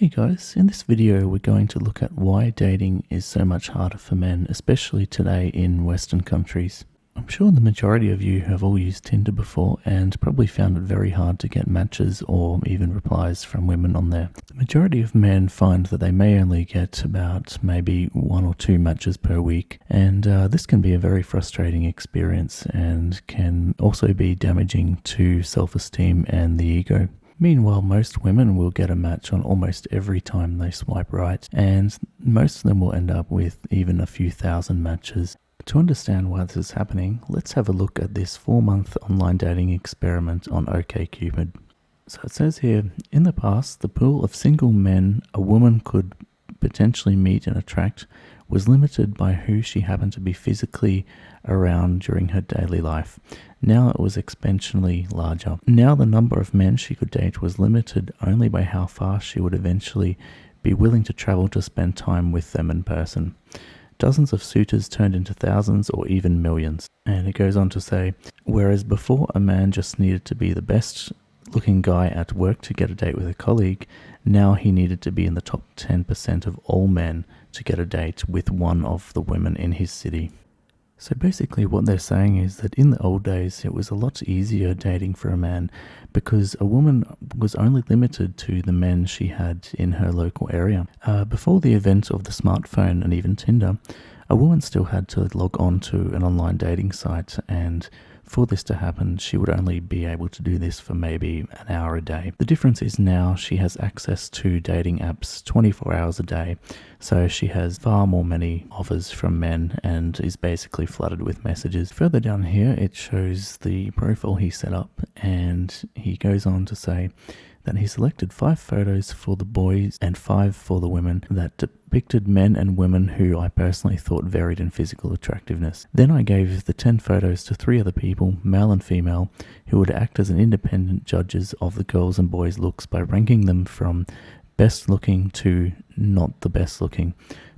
Hey guys, in this video we're going to look at why dating is so much harder for men, especially today in Western countries. I'm sure the majority of you have all used Tinder before and probably found it very hard to get matches or even replies from women on there. The majority of men find that they may only get about maybe 1 or 2 matches per week, and this can be a very frustrating experience and can also be damaging to self-esteem and the ego. Meanwhile, most women will get a match on almost every time they swipe right, and most of them will end up with even a few thousand matches. To understand why this is happening, let's have a look at this 4-month online dating experiment on OkCupid. So it says here, in the past, the pool of single men a woman could potentially meet and attract was limited by who she happened to be physically around during her daily life. Now it was exponentially larger. Now the number of men she could date was limited only by how far she would eventually be willing to travel to spend time with them in person. Dozens of suitors turned into thousands or even millions. And it goes on to say, whereas before a man just needed to be the best looking guy at work to get a date with a colleague, now he needed to be in the top 10% of all men to get a date with one of the women in his city. So basically what they're saying is that in the old days it was a lot easier dating for a man because a woman was only limited to the men she had in her local area. Before the advent of the smartphone and even Tinder, a woman still had to log on to an online dating site, and for this to happen, she would only be able to do this for maybe an hour a day. The difference is now she has access to dating apps 24 hours a day, so she has far more many offers from men and is basically flooded with messages. Further down here, it shows the profile he set up, and he goes on to say that he selected 5 photos for the boys and 5 for the women that depicted men and women who I personally thought varied in physical attractiveness. Then I gave the 10 photos to 3 other people, male and female, who would act as an independent judges of the girls' and boys' looks by ranking them from best looking to not the best looking.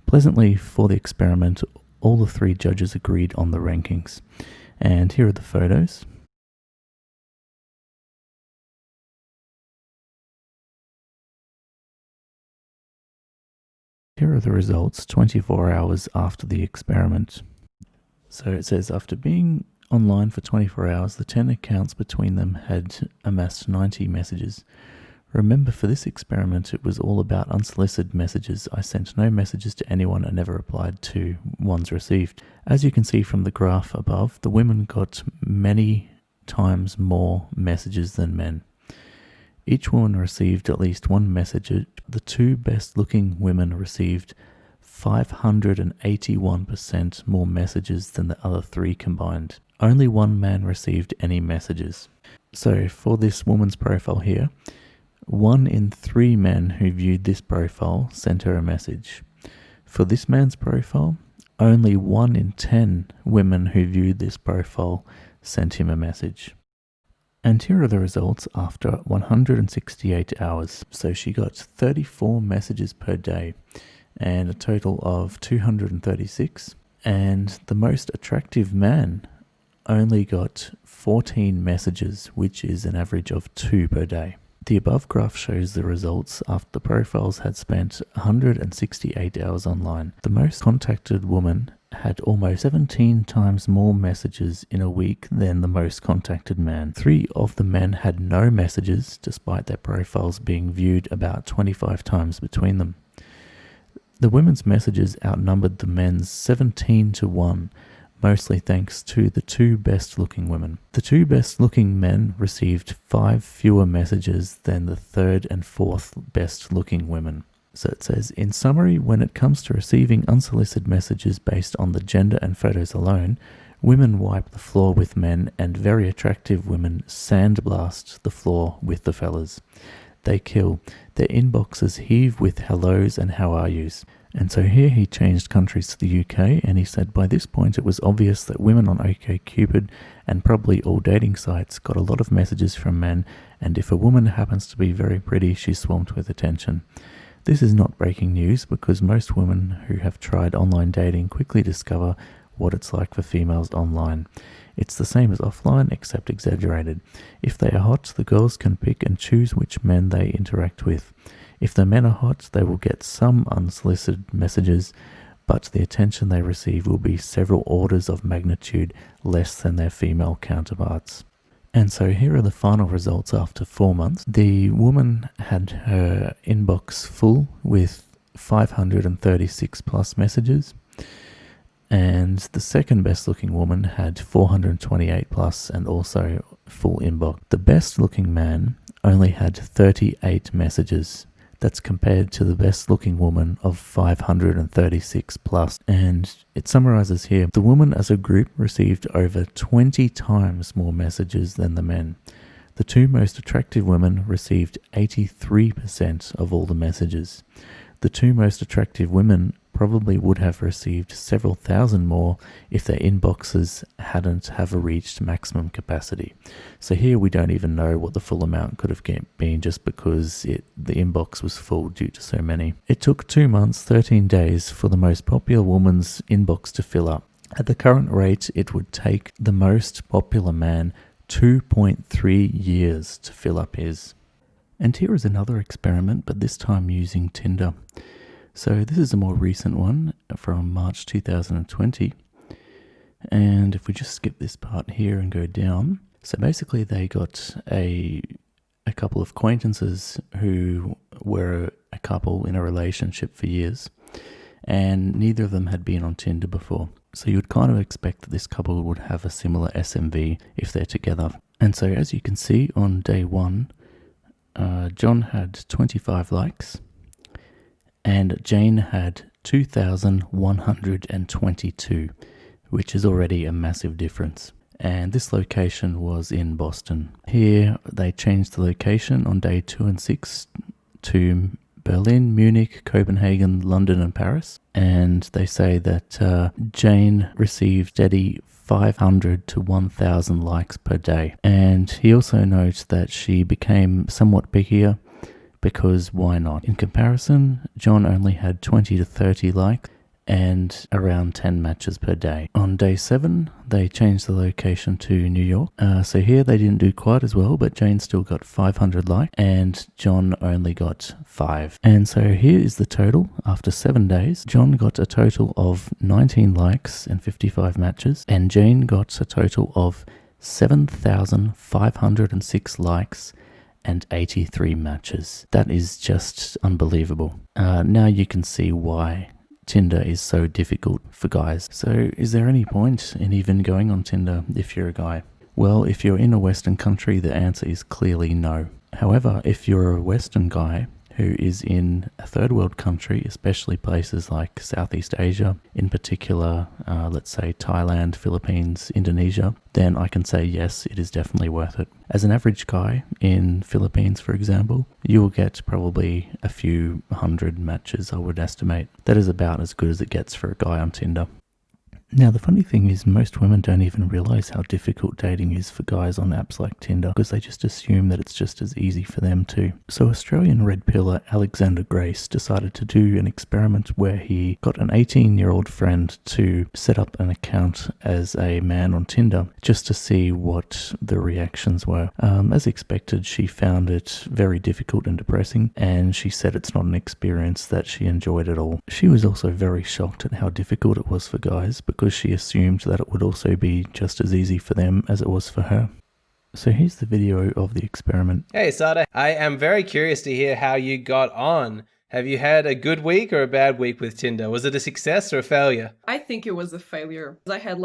Pleasantly, for the experiment, all the 3 judges agreed on the rankings. And here are the photos. Here are the results 24 hours after the experiment. So it says after being online for 24 hours, the 10 accounts between them had amassed 90 messages. Remember, for this experiment, it was all about unsolicited messages. I sent no messages to anyone and never replied to ones received. As you can see from the graph above, the women got many times more messages than men. Each woman received at least 1 message. The 2 best looking women received 581% more messages than the other 3 combined. Only 1 man received any messages. So for this woman's profile here, 1 in 3 men who viewed this profile sent her a message. For this man's profile, only 1 in 10 women who viewed this profile sent him a message. And here are the results after 168 hours. So she got 34 messages per day and a total of 236. And the most attractive man only got 14 messages, which is an average of 2 per day. The above graph shows the results after the profiles had spent 168 hours online. The most contacted woman had almost 17 times more messages in a week than the most contacted man. 3 of the men had no messages, despite their profiles being viewed about 25 times between them. The women's messages outnumbered the men's 17-1, mostly thanks to the 2 best looking women. The 2 best looking men received 5 fewer messages than the 3rd and 4th best looking women. So it says, in summary, when it comes to receiving unsolicited messages based on the gender and photos alone, women wipe the floor with men, and very attractive women sandblast the floor with the fellas. They kill. Their inboxes heave with hellos and how are yous. And so here he changed countries to the UK, and he said by this point it was obvious that women on OkCupid and probably all dating sites got a lot of messages from men, and if a woman happens to be very pretty, she's swamped with attention. This is not breaking news because most women who have tried online dating quickly discover what it's like for females online. It's the same as offline, except exaggerated. If they are hot, the girls can pick and choose which men they interact with. If the men are hot, they will get some unsolicited messages, but the attention they receive will be several orders of magnitude less than their female counterparts. And so here are the final results after 4 months. The woman had her inbox full with 536 plus messages, and the second best looking woman had 428 plus and also full inbox. The best looking man only had 38 messages. That's compared to the best looking woman of 536 plus. And it summarizes here, the woman as a group received over 20 times more messages than the men. The two most attractive women received 83% of all the messages. The two most attractive women probably would have received several thousand more if their inboxes hadn't have reached maximum capacity. So here we don't even know what the full amount could have been just because the inbox was full due to so many. It took 2 months, 13 days for the most popular woman's inbox to fill up. At the current rate, it would take the most popular man 2.3 years to fill up his. And here is another experiment, but this time using Tinder. So this is a more recent one from March 2020. And if we just skip this part here and go down. So basically they got a couple of acquaintances who were a couple in a relationship for years. And neither of them had been on Tinder before. So you would kind of expect that this couple would have a similar SMV if they're together. And so as you can see on day 1, John had 25 likes. And Jane had 2,122, which is already a massive difference. And this location was in Boston. Here they changed the location on day 2 and 6 to Berlin, Munich, Copenhagen, London and Paris. And they say that Jane received steady 500 to 1,000 likes per day. And he also notes that she became somewhat pickier, because why not? In comparison, John only had 20 to 30 likes and around 10 matches per day. On day 7, they changed the location to New York. So here they didn't do quite as well, but Jane still got 500 likes and John only got 5. And so here is the total. After 7 days, John got a total of 19 likes and 55 matches, and Jane got a total of 7,506 likes and 83 matches. That is just unbelievable. Now you can see why Tinder is so difficult for guys. So is there any point in even going on Tinder if you're a guy? Well, if you're in a Western country, the answer is clearly no. However, if you're a Western guy who is in a third world country, especially places like Southeast Asia, in particular, let's say Thailand, Philippines, Indonesia, then I can say yes, it is definitely worth it. As an average guy in Philippines, for example, you will get probably a few hundred matches, I would estimate. That is about as good as it gets for a guy on Tinder. Now, the funny thing is most women don't even realize how difficult dating is for guys on apps like Tinder because they just assume that it's just as easy for them too. So Australian red pillar Alexander Grace decided to do an experiment where he got an 18-year-old friend to set up an account as a man on Tinder just to see what the reactions were. As expected, she found it very difficult and depressing, and she said it's not an experience that she enjoyed at all. She was also very shocked at how difficult it was for guys because she assumed that it would also be just as easy for them as it was for her. So here's the video of the experiment. Hey Sada, I am very curious to hear how you got on. Have you had a good week or a bad week with Tinder? Was it a success or a failure? I think it was a failure. I had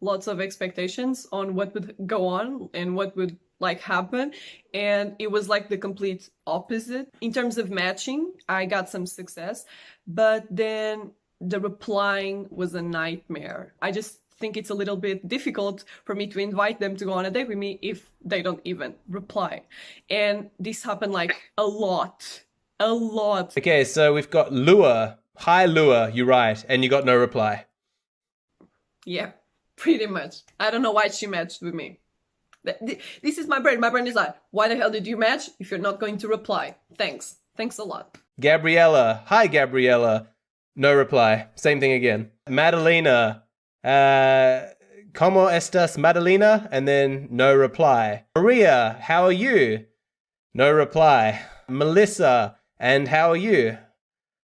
lots of expectations on what would go on and what would happen, and it was the complete opposite. In terms of matching, I got some success, but then the replying was a nightmare. I just think it's a little bit difficult for me to invite them to go on a date with me if they don't even reply. And this happened a lot. Okay, so we've got Lua. Hi Lua, you write, and you got no reply. Yeah, pretty much. I don't know why she matched with me. This is my brain. My brain is why the hell did you match if you're not going to reply? Thanks a lot. Gabriella. Hi Gabriella. No reply. Same thing again. Madalena. ¿Cómo estás, Madalena? And then no reply. Maria, how are you? No reply. Melissa, And how are you?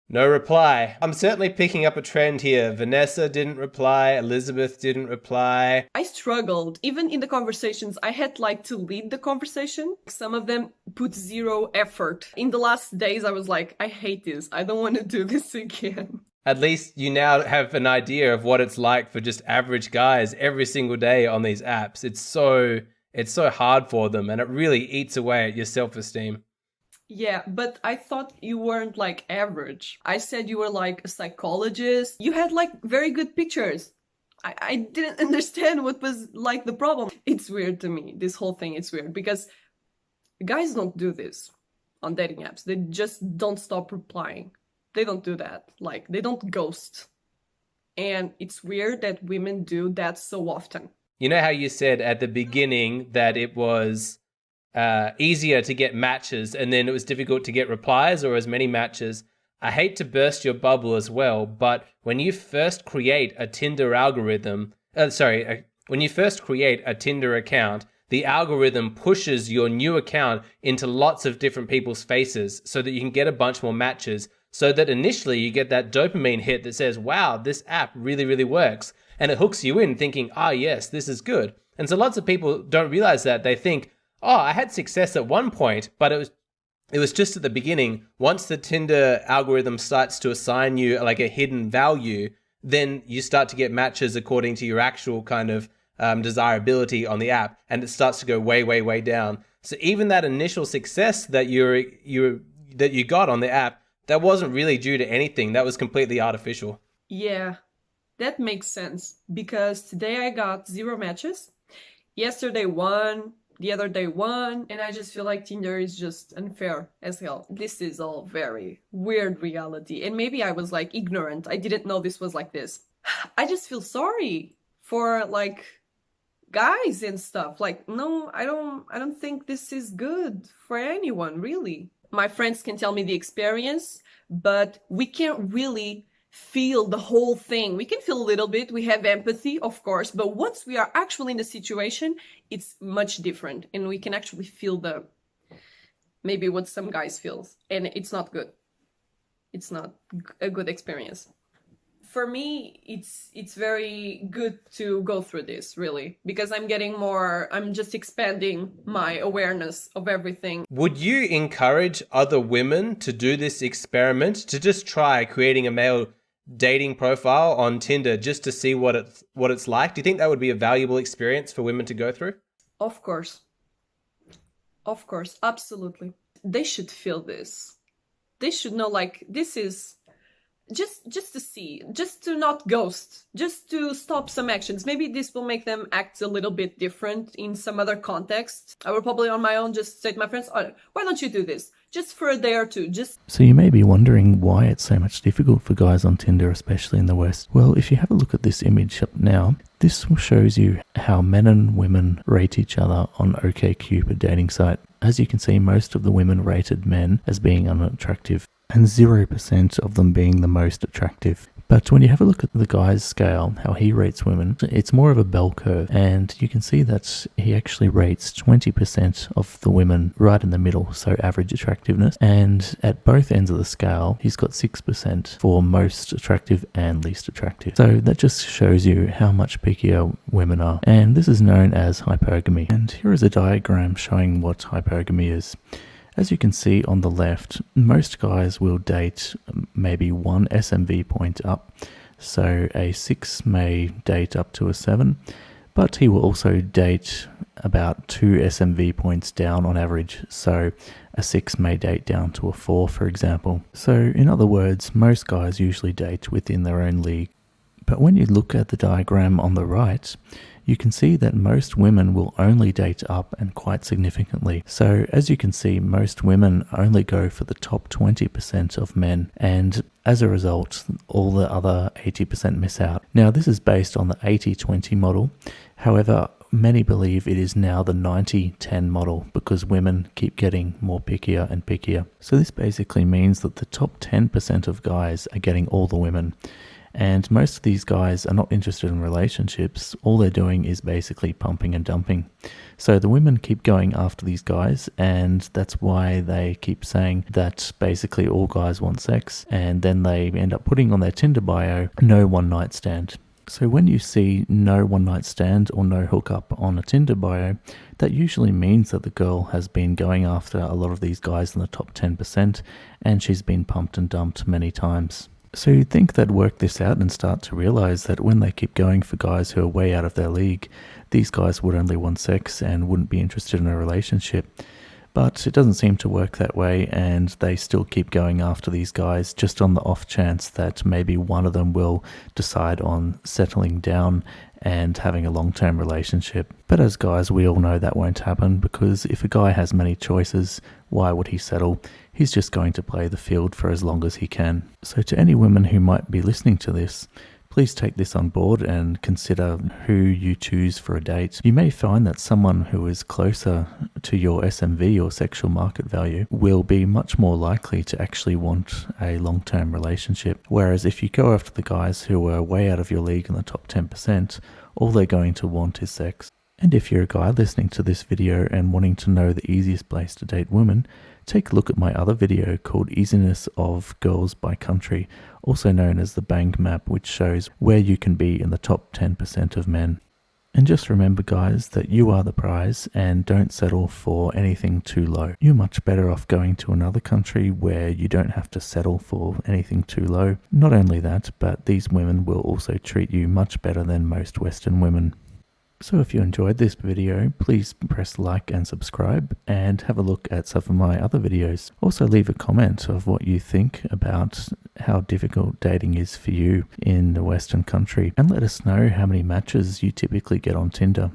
No reply. I'm certainly picking up a trend here. Vanessa didn't reply. Elizabeth didn't reply. I struggled. Even in the conversations, I had like to lead the conversation. Some of them put zero effort. In the last days, I was like, I hate this. I don't want to do this again. At least you now have an idea of what it's like for just average guys every single day on these apps. It's so hard for them, and it really eats away at your self-esteem. Yeah, but I thought you weren't like average. I said you were like a psychologist. You had like very good pictures. I didn't understand what was like the problem. It's weird to me. This whole thing is weird because guys don't do this on dating apps. They just don't stop replying. They don't do that. Like, they don't ghost. And it's weird that women do that so often. You know how you said at the beginning that it was easier to get matches and then it was difficult to get replies or as many matches? I hate to burst your bubble as well, but when you first create a Tinder algorithm, when you first create a Tinder account, the algorithm pushes your new account into lots of different people's faces so that you can get a bunch more matches, so that initially you get that dopamine hit that says, wow, this app really, really works. And it hooks you in thinking, yes, this is good. And so lots of people don't realize that. They think, I had success at one point, but it was just at the beginning. Once the Tinder algorithm starts to assign you like a hidden value, then you start to get matches according to your actual kind of desirability on the app, and it starts to go way, way, way down. So even that initial success that you got on the app, that wasn't really due to anything. That was completely artificial. Yeah, that makes sense. Because today I got 0 matches. Yesterday 1, the other day 1, and I just feel like Tinder is just unfair as hell. This is all very weird reality. And maybe I was like ignorant. I didn't know this was like this. I just feel sorry for like guys and stuff. Like, no, I don't think this is good for anyone, really. My friends can tell me the experience, but we can't really feel the whole thing. We can feel a little bit. We have empathy, of course, but once we are actually in the situation, it's much different, and we can actually feel maybe what some guys feel, and it's not good. It's not a good experience. For me, it's very good to go through this, really, because I'm just expanding my awareness of everything. Would you encourage other women to do this experiment, to just try creating a male dating profile on Tinder just to see what it's like? Do you think that would be a valuable experience for women to go through? Of course, absolutely. They should feel this. They should know, like, this is just to see, just to not ghost, just to stop some actions. Maybe this will make them act a little bit different in some other context. I will probably on my own just say to my friends, why don't you do this? Just for a day or two, So you may be wondering why it's so much difficult for guys on Tinder, especially in the West. Well, if you have a look at this image up now, this shows you how men and women rate each other on OkCupid dating site. As you can see, most of the women rated men as being unattractive, and 0% of them being the most attractive. But when you have a look at the guy's scale, how he rates women, it's more of a bell curve, and you can see that he actually rates 20% of the women right in the middle, so average attractiveness, and at both ends of the scale, he's got 6% for most attractive and least attractive. So that just shows you how much pickier women are, and this is known as hypergamy. And here is a diagram showing what hypergamy is. As you can see on the left, most guys will date maybe 1 SMV point up, so a 6 may date up to a 7, but he will also date about 2 SMV points down on average, so a 6 may date down to a 4, for example. So in other words, most guys usually date within their own league. But when you look at the diagram on the right, you can see that most women will only date up, and quite significantly. So as you can see, most women only go for the top 20% of men, and as a result, all the other 80% miss out. Now, this is based on the 80-20 model. However, many believe it is now the 90-10 model because women keep getting more pickier and pickier. So this basically means that the top 10% of guys are getting all the women, And most of these guys are not interested in relationships. All they're doing is basically pumping and dumping. So the women keep going after these guys, and that's why they keep saying that basically all guys want sex, and then they end up putting on their Tinder bio, no one night stand. So when you see no one night stand or no hookup on a Tinder bio, that usually means that the girl has been going after a lot of these guys in the top 10%, and she's been pumped and dumped many times. So you'd think they'd work this out and start to realize that when they keep going for guys who are way out of their league, these guys would only want sex and wouldn't be interested in a relationship. But it doesn't seem to work that way, and they still keep going after these guys just on the off chance that maybe one of them will decide on settling down and having a long-term relationship. But as guys, we all know that won't happen, because if a guy has many choices, why would he settle? He's just going to play the field for as long as he can. So to any women who might be listening to this, please take this on board and consider who you choose for a date. You may find that someone who is closer to your SMV or sexual market value will be much more likely to actually want a long-term relationship. Whereas if you go after the guys who are way out of your league in the top 10%, all they're going to want is sex. And if you're a guy listening to this video and wanting to know the easiest place to date women, take a look at my other video called Easiness of Girls by Country, also known as the Bang Map, which shows where you can be in the top 10% of men. And just remember, guys, that you are the prize, and don't settle for anything too low. You're much better off going to another country where you don't have to settle for anything too low. Not only that, but these women will also treat you much better than most Western women. So if you enjoyed this video, please press like and subscribe, and have a look at some of my other videos. Also leave a comment of what you think about how difficult dating is for you in the Western country, and let us know how many matches you typically get on Tinder.